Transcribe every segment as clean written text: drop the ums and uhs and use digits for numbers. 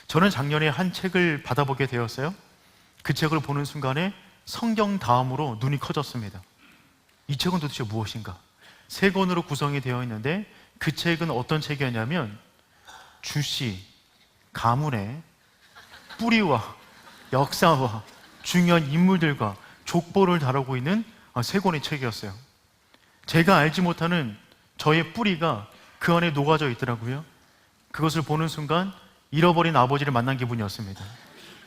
저는 작년에 한 책을 받아보게 되었어요. 그 책을 보는 순간에 성경 다음으로 눈이 커졌습니다. 이 책은 도대체 무엇인가? 3권으로 구성이 되어 있는데 그 책은 어떤 책이었냐면 주씨, 가문의 뿌리와 역사와 중요한 인물들과 족보를 다루고 있는 3권의 책이었어요. 제가 알지 못하는 저의 뿌리가 그 안에 녹아져 있더라고요. 그것을 보는 순간 잃어버린 아버지를 만난 기분이었습니다.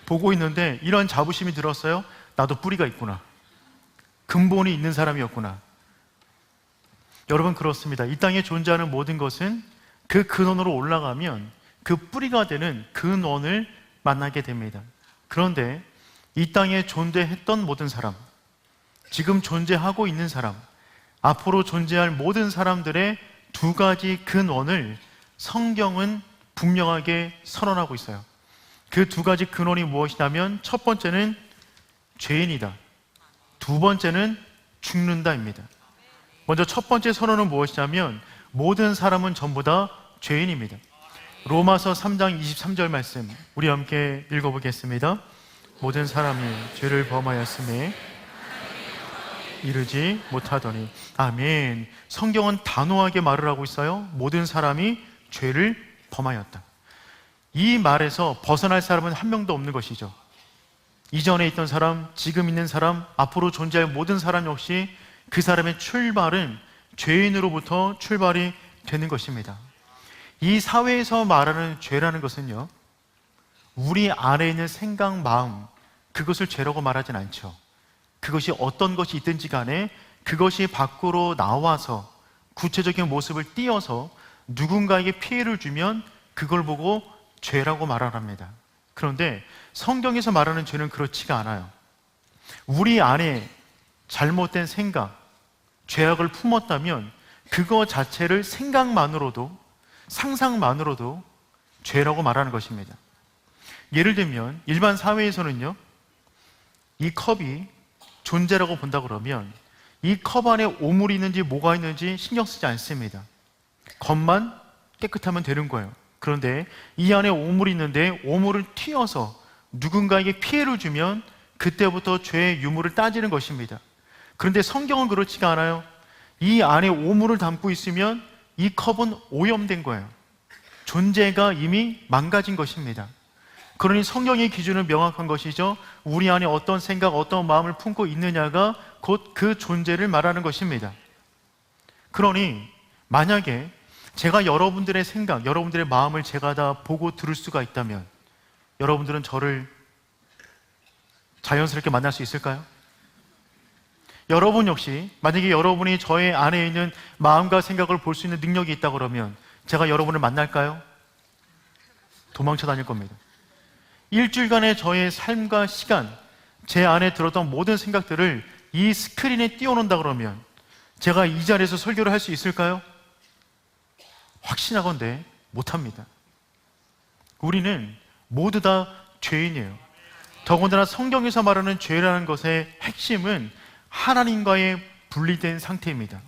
보고 있는데 이런 자부심이 들었어요. 나도 뿌리가 있구나. 근본이 있는 사람이었구나. 여러분, 그렇습니다. 이 땅에 존재하는 모든 것은 그 근원으로 올라가면 그 뿌리가 되는 근원을 만나게 됩니다. 그런데 이 땅에 존재했던 모든 사람, 지금 존재하고 있는 사람, 앞으로 존재할 모든 사람들의 2가지 근원을 성경은 분명하게 선언하고 있어요. 그 2가지 근원이 무엇이냐면 첫 번째는 죄인이다, 2번째는 죽는다입니다. 먼저 첫 번째 선언은 무엇이냐면 모든 사람은 전부 다 죄인입니다. 로마서 3장 23절 말씀 우리 함께 읽어보겠습니다. 모든 사람이 죄를 범하였음에 이르지 못하더니. 아멘. 성경은 단호하게 말을 하고 있어요. 모든 사람이 죄를 범하였다. 이 말에서 벗어날 사람은 한 명도 없는 것이죠. 이전에 있던 사람, 지금 있는 사람, 앞으로 존재할 모든 사람 역시 그 사람의 출발은 죄인으로부터 출발이 되는 것입니다. 이 사회에서 말하는 죄라는 것은요, 우리 안에 있는 생각, 마음, 그것을 죄라고 말하진 않죠. 그것이 어떤 것이 있든지 간에 그것이 밖으로 나와서 구체적인 모습을 띄어서 누군가에게 피해를 주면 그걸 보고 죄라고 말합니다. 그런데 성경에서 말하는 죄는 그렇지가 않아요. 우리 안에 잘못된 생각, 죄악을 품었다면 그거 자체를 생각만으로도, 상상만으로도 죄라고 말하는 것입니다. 예를 들면 일반 사회에서는요, 이 컵이 존재라고 본다 그러면 이 컵 안에 오물이 있는지 뭐가 있는지 신경 쓰지 않습니다. 겉만 깨끗하면 되는 거예요. 그런데 이 안에 오물이 있는데 오물을 튀어서 누군가에게 피해를 주면 그때부터 죄의 유무를 따지는 것입니다. 그런데 성경은 그렇지가 않아요. 이 안에 오물을 담고 있으면 이 컵은 오염된 거예요. 존재가 이미 망가진 것입니다. 그러니 성경의 기준은 명확한 것이죠. 우리 안에 어떤 생각, 어떤 마음을 품고 있느냐가 곧 그 존재를 말하는 것입니다. 그러니 만약에 제가 여러분들의 생각, 여러분들의 마음을 제가 다 보고 들을 수가 있다면 여러분들은 저를 자연스럽게 만날 수 있을까요? 여러분 역시 만약에 여러분이 저의 안에 있는 마음과 생각을 볼 수 있는 능력이 있다 그러면 제가 여러분을 만날까요? 도망쳐 다닐 겁니다. 일주일간의 저의 삶과 시간, 제 안에 들었던 모든 생각들을 이 스크린에 띄워놓는다 그러면 제가 이 자리에서 설교를 할 수 있을까요? 확신하건대 못합니다. 우리는 모두 다 죄인이에요. 더군다나 성경에서 말하는 죄라는 것의 핵심은 하나님과의 분리된 상태입니다.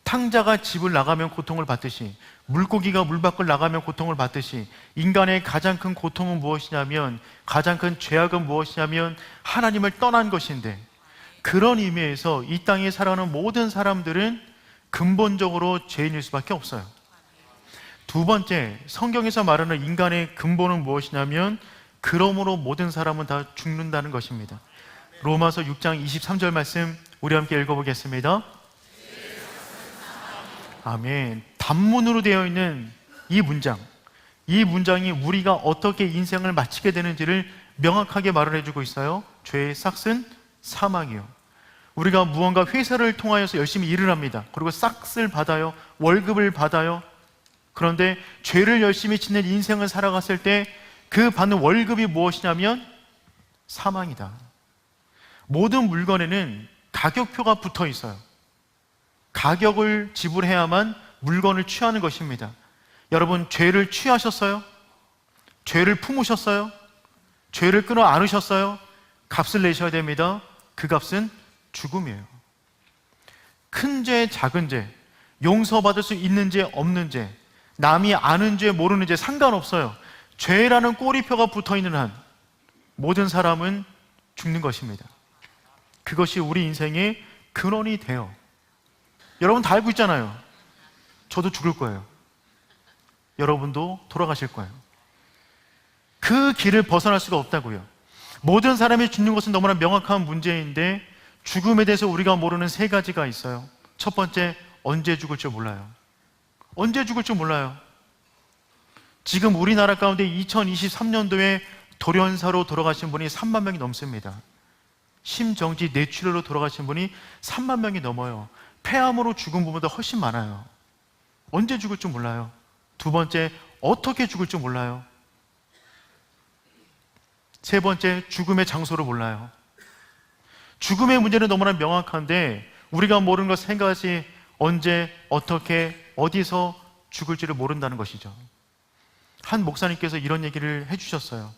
탕자가 집을 나가면 고통을 받듯이, 물고기가 물 밖을 나가면 고통을 받듯이, 인간의 가장 큰 고통은 무엇이냐면, 가장 큰 죄악은 무엇이냐면 하나님을 떠난 것인데, 그런 의미에서 이 땅에 살아가는 모든 사람들은 근본적으로 죄인일 수밖에 없어요. 2번째, 성경에서 말하는 인간의 근본은 무엇이냐면 그러므로 모든 사람은 다 죽는다는 것입니다. 로마서 6장 23절 말씀 우리 함께 읽어보겠습니다. 아멘. 단문으로 되어 있는 이 문장이 우리가 어떻게 인생을 마치게 되는지를 명확하게 말을 해주고 있어요. 죄의 싹은 사망이요. 우리가 무언가 회사를 통하여서 열심히 일을 합니다. 그리고 싹을 받아요. 월급을 받아요. 그런데 죄를 열심히 짓는 인생을 살아갔을 때 그 받는 월급이 무엇이냐면 사망이다. 모든 물건에는 가격표가 붙어 있어요. 가격을 지불해야만 물건을 취하는 것입니다. 여러분, 죄를 취하셨어요? 죄를 품으셨어요? 죄를 끊어 안으셨어요? 값을 내셔야 됩니다. 그 값은 죽음이에요. 큰 죄, 작은 죄, 용서받을 수 있는 죄, 없는 죄, 남이 아는 죄, 모르는 죄 상관없어요. 죄라는 꼬리표가 붙어있는 한 모든 사람은 죽는 것입니다. 그것이 우리 인생의 근원이 돼요. 여러분 다 알고 있잖아요. 저도 죽을 거예요. 여러분도 돌아가실 거예요. 그 길을 벗어날 수가 없다고요. 모든 사람이 죽는 것은 너무나 명확한 문제인데 죽음에 대해서 우리가 모르는 세 가지가 있어요. 첫 번째, 언제 죽을 줄 몰라요. 언제 죽을 줄 몰라요. 지금 우리나라 가운데 2023년도에 돌연사로 돌아가신 분이 3만 명이 넘습니다. 심정지 뇌출혈로 돌아가신 분이 3만 명이 넘어요. 폐암으로 죽은 분보다 훨씬 많아요. 언제 죽을 줄 몰라요. 두 번째, 어떻게 죽을 줄 몰라요. 세 번째, 죽음의 장소를 몰라요. 죽음의 문제는 너무나 명확한데 우리가 모르는 것 세 가지, 언제, 어떻게, 어디서 죽을지를 모른다는 것이죠. 한 목사님께서 이런 얘기를 해주셨어요.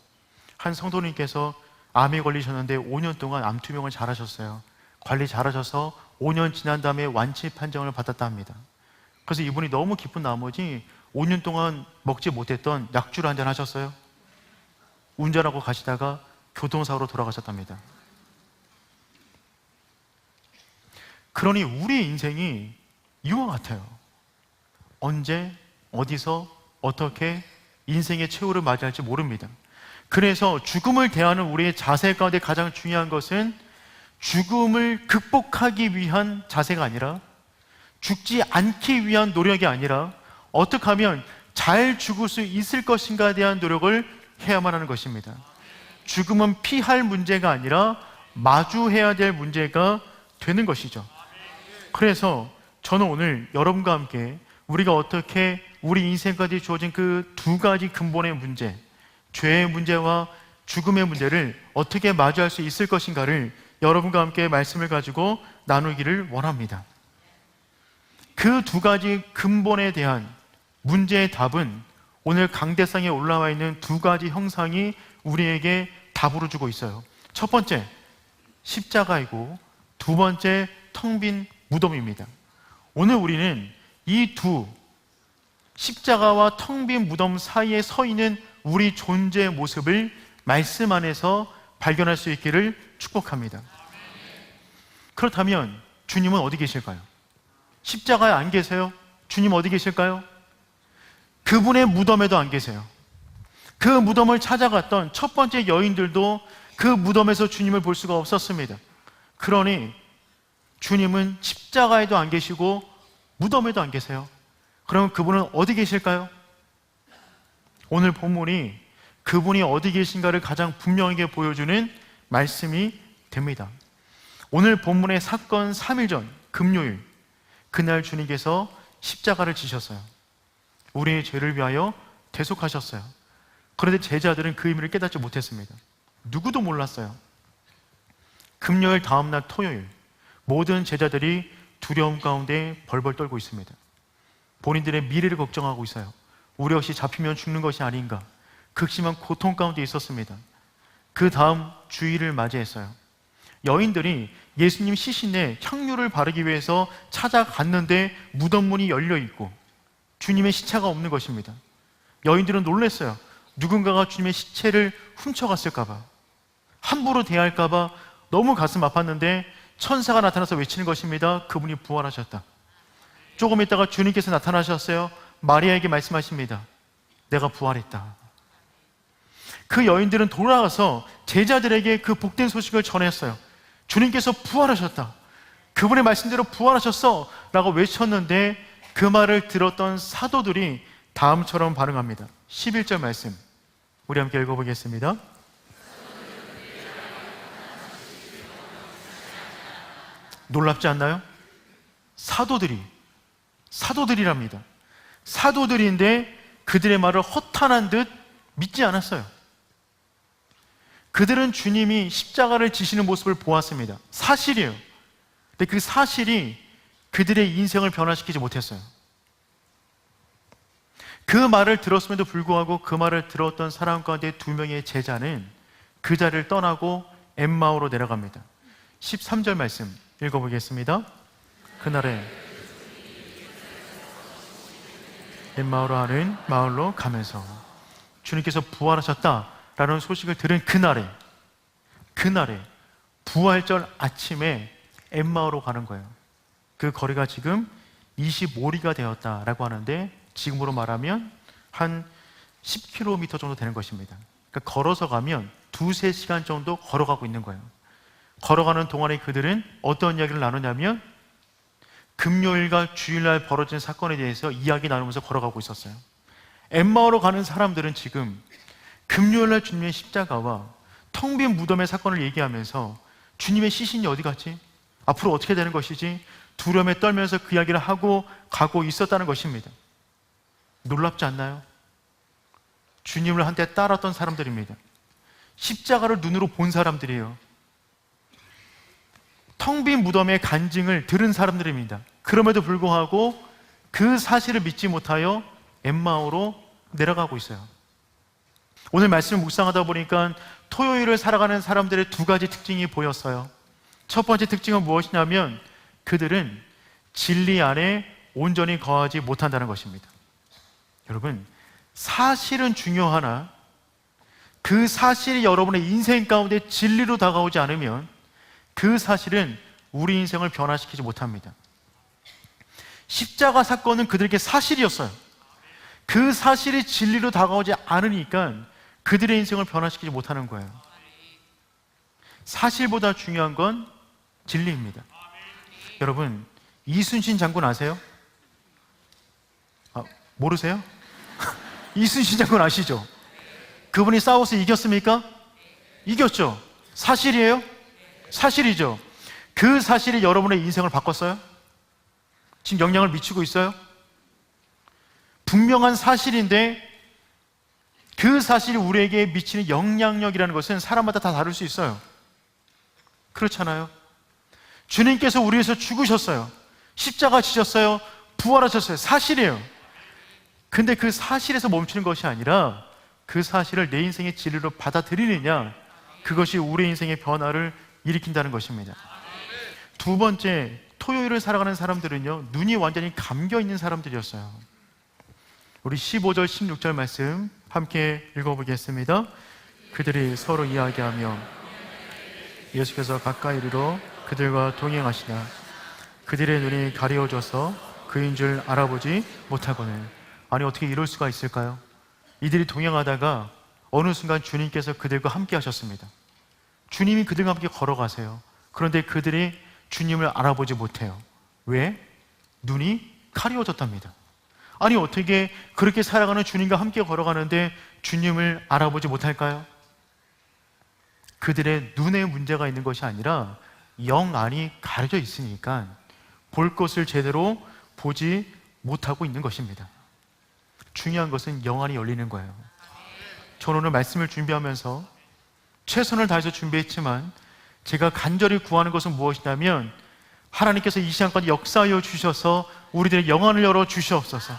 한 성도님께서 암에 걸리셨는데 5년 동안 암 투병을 잘하셨어요. 관리 잘하셔서 5년 지난 다음에 완치 판정을 받았다 합니다. 그래서 이분이 너무 기쁜 나머지 5년 동안 먹지 못했던 약주를 한잔 하셨어요. 운전하고 가시다가 교통사고로 돌아가셨답니다. 그러니 우리 인생이 이와 같아요. 언제, 어디서, 어떻게 인생의 최후를 맞이할지 모릅니다. 그래서 죽음을 대하는 우리의 자세 가운데 가장 중요한 것은 죽음을 극복하기 위한 자세가 아니라, 죽지 않기 위한 노력이 아니라 어떻게 하면 잘 죽을 수 있을 것인가에 대한 노력을 해야만 하는 것입니다. 죽음은 피할 문제가 아니라 마주해야 될 문제가 되는 것이죠. 그래서 저는 오늘 여러분과 함께 우리가 어떻게 우리 인생까지 주어진 그 두 가지 근본의 문제, 죄의 문제와 죽음의 문제를 어떻게 마주할 수 있을 것인가를 여러분과 함께 말씀을 가지고 나누기를 원합니다. 그 두 가지 근본에 대한 문제의 답은 오늘 강대상에 올라와 있는 두 가지 형상이 우리에게 답으로 주고 있어요. 첫 번째, 십자가이고 두 번째, 텅 빈 무덤입니다. 오늘 우리는 이 두 십자가와 텅 빈 무덤 사이에 서 있는 우리 존재의 모습을 말씀 안에서 발견할 수 있기를 축복합니다. 그렇다면 주님은 어디 계실까요? 십자가에 안 계세요? 주님 어디 계실까요? 그분의 무덤에도 안 계세요. 그 무덤을 찾아갔던 첫 번째 여인들도 그 무덤에서 주님을 볼 수가 없었습니다. 그러니 주님은 십자가에도 안 계시고 무덤에도 안 계세요. 그럼 그분은 어디 계실까요? 오늘 본문이 그분이 어디 계신가를 가장 분명하게 보여주는 말씀이 됩니다. 오늘 본문의 사건 3일 전 금요일, 그날 주님께서 십자가를 지셨어요. 우리의 죄를 위하여 대속하셨어요. 그런데 제자들은 그 의미를 깨닫지 못했습니다. 누구도 몰랐어요. 금요일 다음날 토요일, 모든 제자들이 두려움 가운데 벌벌 떨고 있습니다. 본인들의 미래를 걱정하고 있어요. 우리 역시 잡히면 죽는 것이 아닌가, 극심한 고통 가운데 있었습니다. 그 다음 주일을 맞이했어요. 여인들이 예수님 시신에 향유를 바르기 위해서 찾아갔는데 무덤 문이 열려 있고 주님의 시체가 없는 것입니다. 여인들은 놀랐어요. 누군가가 주님의 시체를 훔쳐갔을까봐, 함부로 대할까봐 너무 가슴 아팠는데 천사가 나타나서 외치는 것입니다. 그분이 부활하셨다. 조금 있다가 주님께서 나타나셨어요. 마리아에게 말씀하십니다. 내가 부활했다. 그 여인들은 돌아가서 제자들에게 그 복된 소식을 전했어요. 주님께서 부활하셨다. 그분의 말씀대로 부활하셨어 라고 외쳤는데 그 말을 들었던 사도들이 다음처럼 반응합니다. 11절 말씀 우리 함께 읽어보겠습니다. 놀랍지 않나요? 사도들이랍니다. 사도들인데 그들의 말을 허탄한 듯 믿지 않았어요. 그들은 주님이 십자가를 지시는 모습을 보았습니다. 사실이에요. 근데 그 사실이 그들의 인생을 변화시키지 못했어요. 그 말을 들었음에도 불구하고 그 말을 들었던 사람 가운데 2명의 제자는 그 자리를 떠나고 엠마오로 내려갑니다. 13절 말씀 읽어보겠습니다. 그날에 엠마오로 하는 마을로 가면서 주님께서 부활하셨다라는 소식을 들은 그날에 부활절 아침에 엠마오로 가는 거예요. 그 거리가 지금 25리가 되었다라고 하는데, 지금으로 말하면 한 10km 정도 되는 것입니다. 그러니까 걸어서 가면 2-3시간 정도 걸어가고 있는 거예요. 걸어가는 동안에 그들은 어떤 이야기를 나누냐면 금요일과 주일날 벌어진 사건에 대해서 이야기 나누면서 걸어가고 있었어요. 엠마오로 가는 사람들은 지금 금요일날 주님의 십자가와 텅 빈 무덤의 사건을 얘기하면서 주님의 시신이 어디 갔지? 앞으로 어떻게 되는 것이지? 두려움에 떨면서 그 이야기를 하고 가고 있었다는 것입니다. 놀랍지 않나요? 주님을 한때 따랐던 사람들입니다. 십자가를 눈으로 본 사람들이에요. 텅 빈 무덤의 간증을 들은 사람들입니다. 그럼에도 불구하고 그 사실을 믿지 못하여 엠마오로 내려가고 있어요. 오늘 말씀을 묵상하다 보니까 토요일을 살아가는 사람들의 2가지 특징이 보였어요. 첫 번째 특징은 무엇이냐면 그들은 진리 안에 온전히 거하지 못한다는 것입니다. 여러분, 사실은 중요하나 그 사실이 여러분의 인생 가운데 진리로 다가오지 않으면 그 사실은 우리 인생을 변화시키지 못합니다. 십자가 사건은 그들에게 사실이었어요. 그 사실이 진리로 다가오지 않으니까 그들의 인생을 변화시키지 못하는 거예요. 사실보다 중요한 건 진리입니다. 여러분, 이순신 장군 아세요? 모르세요? 이순신 장군 아시죠? 그분이 싸워서 이겼습니까? 이겼죠. 사실이에요? 사실이죠. 그 사실이 여러분의 인생을 바꿨어요? 지금 영향을 미치고 있어요? 분명한 사실인데 그 사실이 우리에게 미치는 영향력이라는 것은 사람마다 다 다를 수 있어요. 그렇잖아요? 주님께서 우리 위해서 죽으셨어요. 십자가 지셨어요. 부활하셨어요. 사실이에요. 근데 그 사실에서 멈추는 것이 아니라 그 사실을 내 인생의 진리로 받아들이느냐, 그것이 우리 인생의 변화를 일으킨다는 것입니다. 2번째, 토요일을 살아가는 사람들은요, 눈이 완전히 감겨있는 사람들이었어요. 우리 15절 16절 말씀 함께 읽어보겠습니다. 그들이 서로 이야기하며 예수께서 가까이 이르러 그들과 동행하시나 그들의 눈이 가려워져서 그인 줄 알아보지 못하거늘. 아니, 어떻게 이럴 수가 있을까요? 이들이 동행하다가 어느 순간 주님께서 그들과 함께 하셨습니다. 주님이 그들과 함께 걸어가세요. 그런데 그들이 주님을 알아보지 못해요. 왜? 눈이 가려워졌답니다. 아니, 어떻게 그렇게 살아가는 주님과 함께 걸어가는데 주님을 알아보지 못할까요? 그들의 눈에 문제가 있는 것이 아니라 영 안이 가려져 있으니까 볼 것을 제대로 보지 못하고 있는 것입니다. 중요한 것은 영 안이 열리는 거예요. 저는 오늘 말씀을 준비하면서 최선을 다해서 준비했지만 제가 간절히 구하는 것은 무엇이냐면 하나님께서 이 시간까지 역사하여 주셔서 우리들의 영안을 열어 주시옵소서.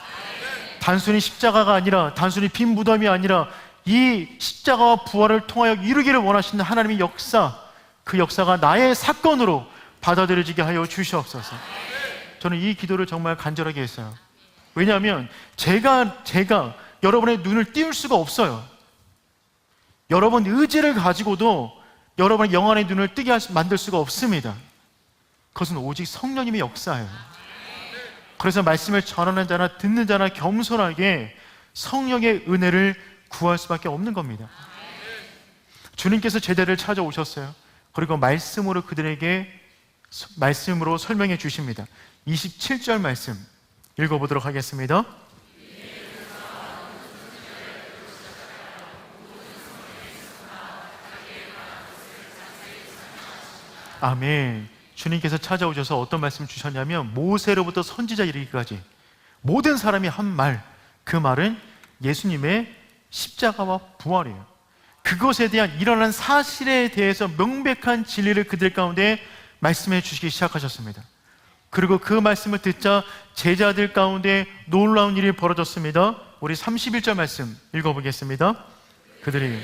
단순히 십자가가 아니라, 단순히 빈 무덤이 아니라 이 십자가와 부활을 통하여 이루기를 원하시는 하나님의 역사, 그 역사가 나의 사건으로 받아들여지게 하여 주시옵소서. 저는 이 기도를 정말 간절하게 했어요. 왜냐하면 제가 여러분의 눈을 띄울 수가 없어요. 여러분 의지를 가지고도 여러분의 영안의 눈을 뜨게 만들 수가 없습니다. 그것은 오직 성령님의 역사예요. 그래서 말씀을 전하는 자나 듣는 자나 겸손하게 성령의 은혜를 구할 수밖에 없는 겁니다. 주님께서 제자를 찾아오셨어요. 그리고 말씀으로 그들에게 말씀으로 설명해 주십니다. 27절 말씀 읽어보도록 하겠습니다. 아멘. 주님께서 찾아오셔서 어떤 말씀을 주셨냐면 모세로부터 선지자 이르기까지 모든 사람이 한 말, 그 말은 예수님의 십자가와 부활이에요. 그것에 대한 일어난 사실에 대해서 명백한 진리를 그들 가운데 말씀해 주시기 시작하셨습니다. 그리고 그 말씀을 듣자 제자들 가운데 놀라운 일이 벌어졌습니다. 우리 31절 말씀 읽어보겠습니다. 그들이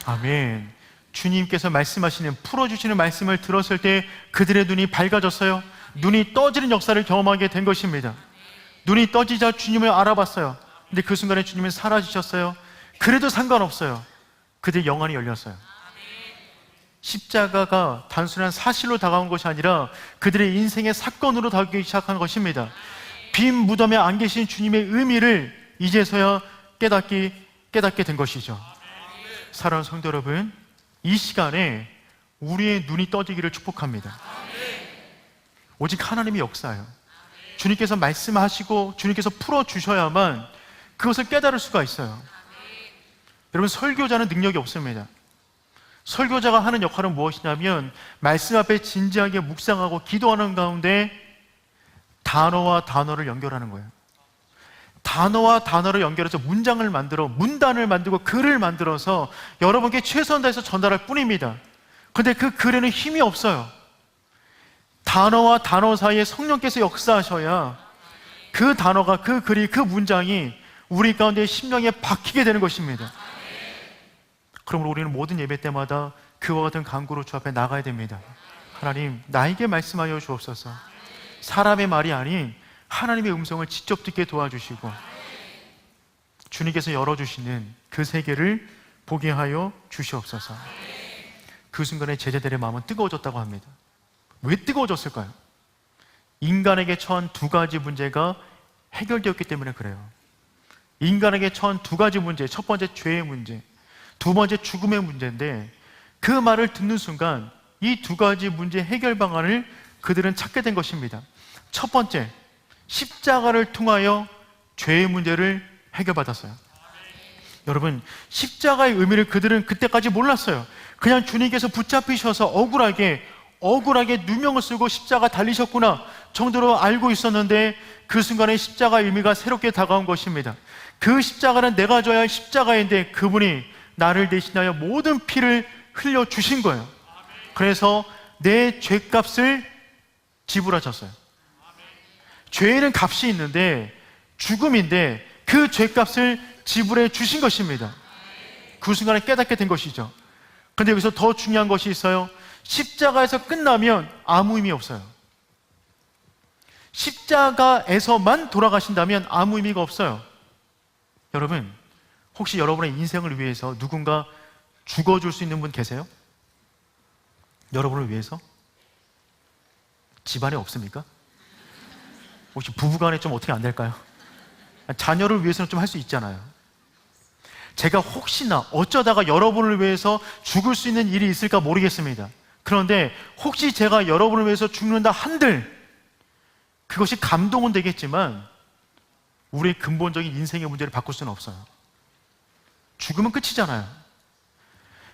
아멘. 주님께서 말씀하시는, 풀어주시는 말씀을 들었을 때 그들의 눈이 밝아졌어요. 눈이 떠지는 역사를 경험하게 된 것입니다. 눈이 떠지자 주님을 알아봤어요. 근데 그 순간에 주님은 사라지셨어요. 그래도 상관없어요. 그들의 영안이 열렸어요. 십자가가 단순한 사실로 다가온 것이 아니라 그들의 인생의 사건으로 다가오기 시작한 것입니다. 빈 무덤에 안 계신 주님의 의미를 이제서야 깨닫게 된 것이죠. 사랑하는 성도 여러분, 이 시간에 우리의 눈이 떠지기를 축복합니다. 오직 하나님의 역사예요. 주님께서 말씀하시고 주님께서 풀어주셔야만 그것을 깨달을 수가 있어요. 여러분, 설교자는 능력이 없습니다. 설교자가 하는 역할은 무엇이냐면 말씀 앞에 진지하게 묵상하고 기도하는 가운데 단어와 단어를 연결하는 거예요. 단어와 단어를 연결해서 문장을 만들어 문단을 만들고 글을 만들어서 여러분께 최선을 다해서 전달할 뿐입니다. 그런데 그 글에는 힘이 없어요. 단어와 단어 사이에 성령께서 역사하셔야 그 단어가, 그 글이, 그 문장이 우리 가운데 심령에 박히게 되는 것입니다. 그러므로 우리는 모든 예배 때마다 그와 같은 간구로 주 앞에 나가야 됩니다. 하나님, 나에게 말씀하여 주옵소서. 사람의 말이 아닌 하나님의 음성을 직접 듣게 도와주시고 주님께서 열어주시는 그 세계를 보게 하여 주시옵소서. 그 순간에 제자들의 마음은 뜨거워졌다고 합니다. 왜 뜨거워졌을까요? 인간에게 처한 두 가지 문제가 해결되었기 때문에 그래요. 인간에게 처한 두 가지 문제, 첫 번째 죄의 문제, 두 번째 죽음의 문제인데 그 말을 듣는 순간 이 두 가지 문제 해결 방안을 그들은 찾게 된 것입니다. 첫 번째, 십자가를 통하여 죄의 문제를 해결받았어요. 여러분, 십자가의 의미를 그들은 그때까지 몰랐어요. 그냥 주님께서 붙잡히셔서 억울하게 누명을 쓰고 십자가 달리셨구나 정도로 알고 있었는데 그 순간에 십자가의 의미가 새롭게 다가온 것입니다. 그 십자가는 내가 져야 할 십자가인데 그분이 나를 대신하여 모든 피를 흘려주신 거예요. 그래서 내 죄값을 지불하셨어요. 죄에는 값이 있는데 죽음인데 그 죄값을 지불해 주신 것입니다. 그 순간에 깨닫게 된 것이죠. 그런데 여기서 더 중요한 것이 있어요. 십자가에서 끝나면 아무 의미 없어요. 십자가에서만 돌아가신다면 아무 의미가 없어요. 여러분, 혹시 여러분의 인생을 위해서 누군가 죽어줄 수 있는 분 계세요? 여러분을 위해서? 집안에 없습니까? 혹시 부부간에 좀 어떻게 안 될까요? 자녀를 위해서는 좀 할 수 있잖아요. 제가 혹시나 어쩌다가 여러분을 위해서 죽을 수 있는 일이 있을까 모르겠습니다. 그런데 혹시 제가 여러분을 위해서 죽는다 한들 그것이 감동은 되겠지만 우리의 근본적인 인생의 문제를 바꿀 수는 없어요. 죽으면 끝이잖아요.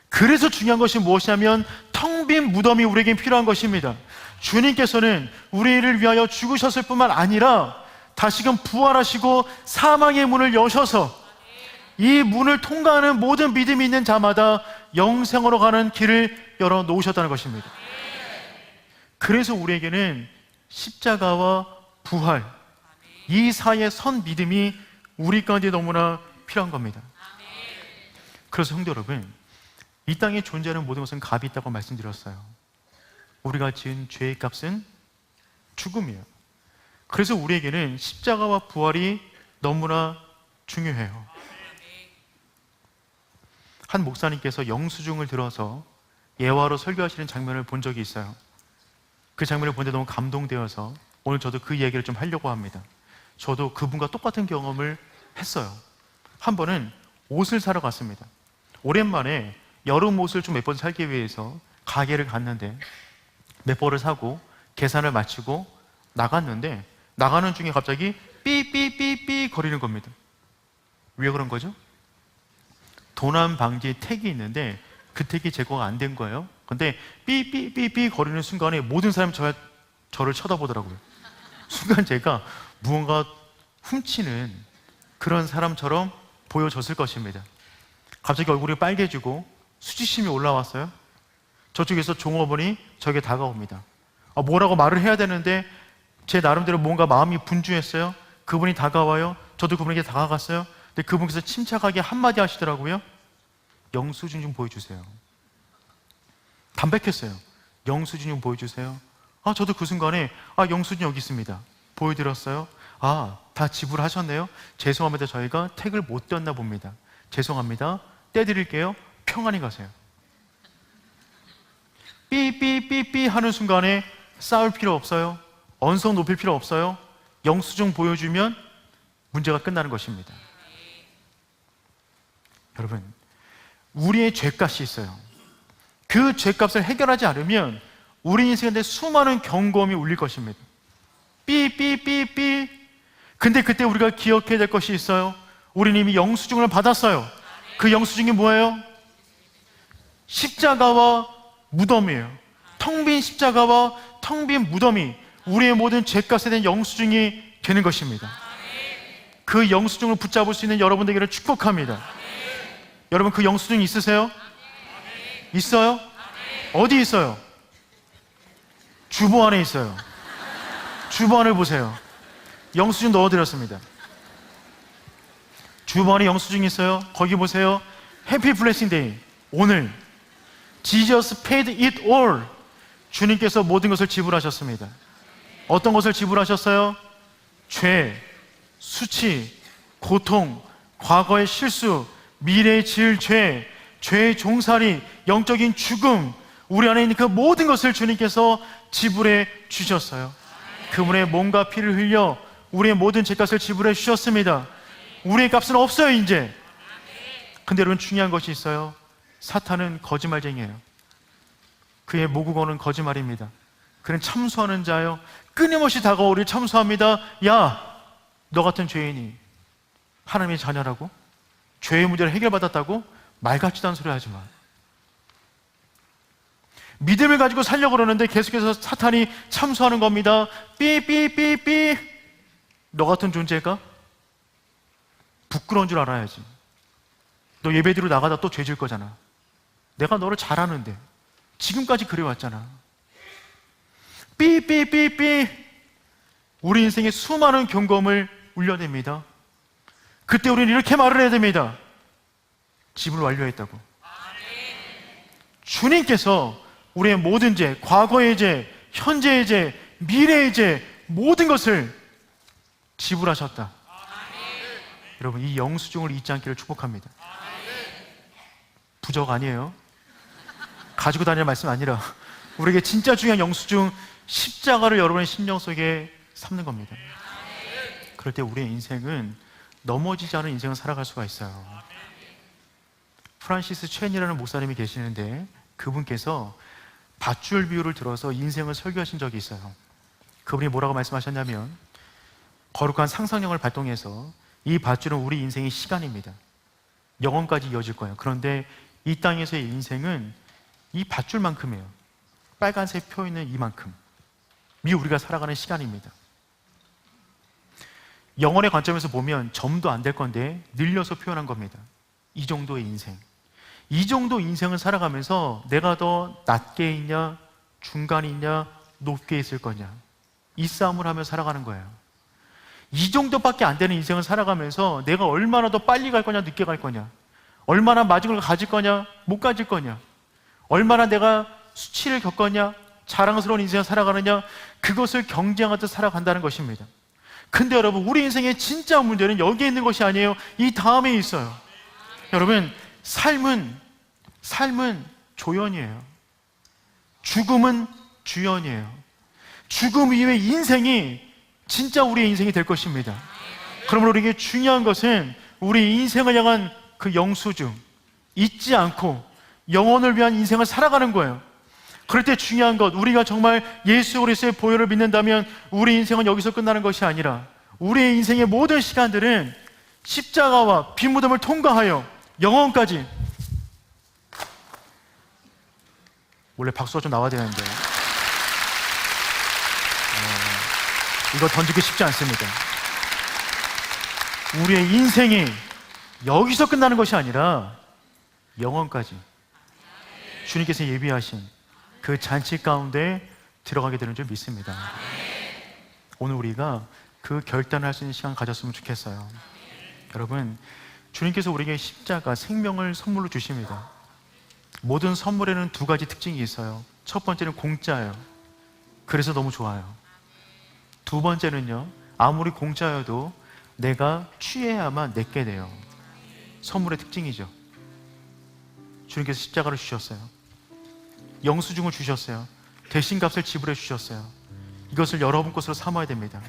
그래서 중요한 것이 무엇이냐면 텅 빈 무덤이 우리에게 필요한 것입니다. 주님께서는 우리를 위하여 죽으셨을 뿐만 아니라 다시금 부활하시고 사망의 문을 여셔서 이 문을 통과하는 모든 믿음이 있는 자마다 영생으로 가는 길을 열어놓으셨다는 것입니다. 그래서 우리에게는 십자가와 부활, 이 사이의 선 믿음이 우리 가운데 너무나 필요한 겁니다. 그래서 성도 여러분, 이 땅에 존재하는 모든 것은 값이 있다고 말씀드렸어요. 우리가 지은 죄의 값은 죽음이에요. 그래서 우리에게는 십자가와 부활이 너무나 중요해요. 한 목사님께서 영수증을 들어서 예화로 설교하시는 장면을 본 적이 있어요. 그 장면을 보는데 너무 감동되어서 오늘 저도 그 이야기를 좀 하려고 합니다. 저도 그분과 똑같은 경험을 했어요. 한 번은 옷을 사러 갔습니다. 오랜만에 여름 옷을 좀 몇 번 살기 위해서 가게를 갔는데 몇 벌을 사고 계산을 마치고 나갔는데 나가는 중에 갑자기 삐삐삐삐 거리는 겁니다. 왜 그런 거죠? 도난 방지 택이 있는데 그 택이 제거가 안 된 거예요. 근데 삐삐삐삐 거리는 순간에 모든 사람이 저를 쳐다보더라고요. 순간 제가 무언가 훔치는 그런 사람처럼 보여졌을 것입니다. 갑자기 얼굴이 빨개지고 수치심이 올라왔어요. 저쪽에서 종업원이 저에게 다가옵니다. 뭐라고 말을 해야 되는데 제 나름대로 뭔가 마음이 분주했어요. 그분이 다가와요. 저도 그분에게 다가갔어요. 근데 그분께서 침착하게 한마디 하시더라고요. 영수증 좀 보여주세요. 담백했어요. 영수증 좀 보여주세요. 저도 그 순간에 영수증 여기 있습니다. 보여드렸어요. 다 지불하셨네요. 죄송합니다. 저희가 택을 못 떼었나 봅니다. 죄송합니다. 떼드릴게요. 평안히 가세요. 삐삐삐삐 하는 순간에 싸울 필요 없어요. 언성 높일 필요 없어요. 영수증 보여주면 문제가 끝나는 것입니다. 여러분, 우리의 죄값이 있어요. 그 죄값을 해결하지 않으면 우리 인생에 수많은 경고음이 울릴 것입니다. 삐삐삐삐. 근데 그때 우리가 기억해야 될 것이 있어요. 우리는 이미 영수증을 받았어요. 그 영수증이 뭐예요? 십자가와 무덤이에요. 텅 빈 십자가와 텅 빈 무덤이 우리의 모든 죄값에 대한 영수증이 되는 것입니다. 그 영수증을 붙잡을 수 있는 여러분 되기를 축복합니다. 여러분, 그 영수증 있으세요? 있어요? 어디 있어요? 주보 안에 있어요. 주보 안을 보세요. 영수증 넣어드렸습니다. 주보 안에 영수증 있어요. 거기 보세요. 해피 블레싱 데이. 오늘 Jesus paid it all. 주님께서 모든 것을 지불하셨습니다. 어떤 것을 지불하셨어요? 죄, 수치, 고통, 과거의 실수, 미래에 지을 죄, 죄의 종살이, 영적인 죽음, 우리 안에 있는 그 모든 것을 주님께서 지불해 주셨어요. 그분의 몸과 피를 흘려 우리의 모든 죄값을 지불해 주셨습니다. 우리의 값은 없어요, 이제. 근데 여러분, 중요한 것이 있어요. 사탄은 거짓말쟁이에요. 그의 모국어는 거짓말입니다. 그는 참수하는 자요, 끊임없이 다가와 우리를 참수합니다. 야, 너 같은 죄인이 하나님의 자녀라고? 죄의 문제를 해결받았다고? 말 같지도 않은 소리 하지 마. 믿음을 가지고 살려고 그러는데 계속해서 사탄이 참수하는 겁니다. 삐삐삐삐. 너 같은 존재가 부끄러운 줄 알아야지. 너 예배드리러 나가다 또 죄 질 거잖아. 내가 너를 잘 아는데 지금까지 그래왔잖아. 삐삐삐삐. 우리 인생에 수많은 경험을 울려냅니다. 그때 우리는 이렇게 말을 해야 됩니다. 지불 완료했다고. 주님께서 우리의 모든 죄, 과거의 죄, 현재의 죄, 미래의 죄, 모든 것을 지불하셨다. 여러분, 이 영수증을 잊지 않기를 축복합니다. 부적 아니에요. 가지고 다니는 말씀 아니라 우리에게 진짜 중요한 영수증, 십자가를 여러분의 심령 속에 삼는 겁니다. 그럴 때 우리의 인생은 넘어지지 않은 인생을 살아갈 수가 있어요. 프란시스 첸이라는 목사님이 계시는데 그분께서 밧줄 비유를 들어서 인생을 설교하신 적이 있어요. 그분이 뭐라고 말씀하셨냐면, 거룩한 상상력을 발동해서 이 밧줄은 우리 인생의 시간입니다. 영원까지 이어질 거예요. 그런데 이 땅에서의 인생은 이 밧줄만큼이에요. 빨간색 표 있는 이만큼. 이 우리가 살아가는 시간입니다. 영혼의 관점에서 보면 점도 안 될 건데 늘려서 표현한 겁니다. 이 정도의 인생. 이 정도 인생을 살아가면서 내가 더 낮게 있냐, 중간에 있냐, 높게 있을 거냐, 이 싸움을 하며 살아가는 거예요. 이 정도밖에 안 되는 인생을 살아가면서 내가 얼마나 더 빨리 갈 거냐, 늦게 갈 거냐, 얼마나 맞은 걸 가질 거냐, 못 가질 거냐, 얼마나 내가 수치를 겪었냐, 자랑스러운 인생을 살아가느냐, 그것을 경쟁하듯 살아간다는 것입니다. 근데 여러분, 우리 인생의 진짜 문제는 여기에 있는 것이 아니에요. 이 다음에 있어요. 여러분, 삶은 조연이에요. 죽음은 주연이에요. 죽음 이후의 인생이 진짜 우리의 인생이 될 것입니다. 그러므로 우리에게 중요한 것은 우리 인생을 향한 그 영수증, 잊지 않고 영혼을 위한 인생을 살아가는 거예요. 그럴 때 중요한 것, 우리가 정말 예수 그리스도의 보혈을 믿는다면 우리 인생은 여기서 끝나는 것이 아니라 우리의 인생의 모든 시간들은 십자가와 빈 무덤을 통과하여 영혼까지. 원래 박수가 좀 나와야 되는데 이거 던지기 쉽지 않습니다. 우리의 인생이 여기서 끝나는 것이 아니라 영원까지 주님께서 예비하신 그 잔치 가운데 들어가게 되는 줄 믿습니다. 오늘 우리가 그 결단을 할 수 있는 시간 가졌으면 좋겠어요. 여러분, 주님께서 우리에게 십자가, 생명을 선물로 주십니다. 모든 선물에는 두 가지 특징이 있어요. 첫 번째는 공짜예요. 그래서 너무 좋아요. 두 번째는요, 아무리 공짜여도 내가 취해야만 내게 돼요. 선물의 특징이죠. 주님께서 십자가를 주셨어요. 영수증을 주셨어요. 대신값을 지불해 주셨어요. 이것을 여러분 것으로 삼아야 됩니다.